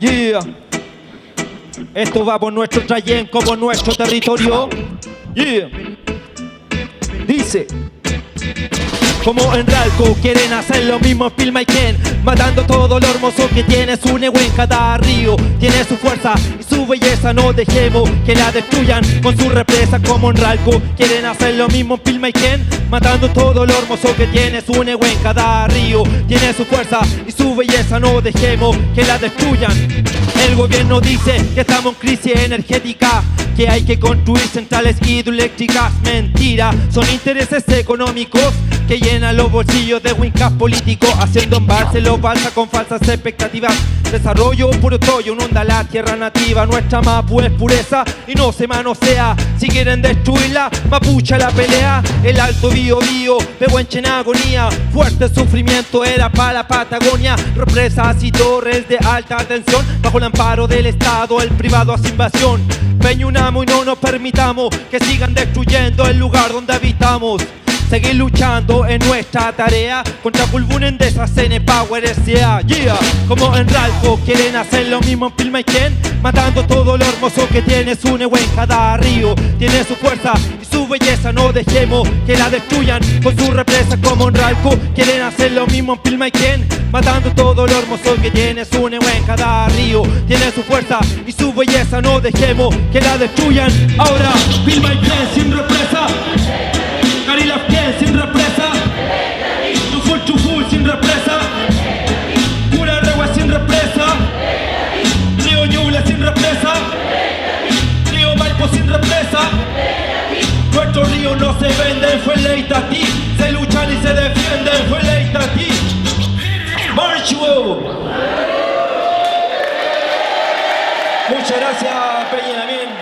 Yeah. Esto va por nuestro Trayenco, por nuestro territorio. Yeah. Dice: como en Ralco quieren hacer lo mismo en Pilmaiquén, matando todo lo hermoso que tiene su Nehuen. Cada río tiene su fuerza y su belleza, no dejemos que la destruyan con su represa. Como en Ralco quieren hacer lo mismo en Pilmaiquén, matando todo lo hermoso que tiene su Nehuen. Cada río tiene su fuerza y su belleza, no dejemos que la destruyan. El gobierno dice que estamos en crisis energética, que hay que construir centrales hidroeléctricas. Mentira, son intereses económicos que llenan los bolsillos de wincas políticos, haciendo embalse los balsa con falsas expectativas. Desarrollo puro toyo, inunda la tierra nativa. Nuestra Mapu es pureza y no se manosea. Si quieren destruirla, mapucha la pelea. El Alto Biobío, Pehuenche en agonía. Fuerte sufrimiento era para la Patagonia. Represas y torres de alta tensión, bajo el amparo del Estado, el privado hace invasión. Peñunamos y no nos permitamos que sigan destruyendo el lugar donde habitamos. Seguir luchando en nuestra tarea contra Pulbunen de esa Power S.A. Yeah. Como en Ralco quieren hacer lo mismo en Pilmaiquén, matando todo lo hermoso que tiene su Nehuen. Cada río tiene su fuerza y su belleza, no dejemos que la destruyan con su represa. Como en Ralco quieren hacer lo mismo en Pilmaiquén, matando todo lo hermoso que tiene su Nehuen. Cada río tiene su fuerza y su belleza, no dejemos que la destruyan. Ahora Pilmaiquén sin represa, Carilafquén sin represa, Chuful sin represa, Curarregua sin represa, Río Ñuble sin represa, Río Maipo sin represa. Nuestros ríos no se venden, fue ley Tati, se luchan y se defienden, fue ley Tati. Marchuo. Muchas gracias, Peña Namien.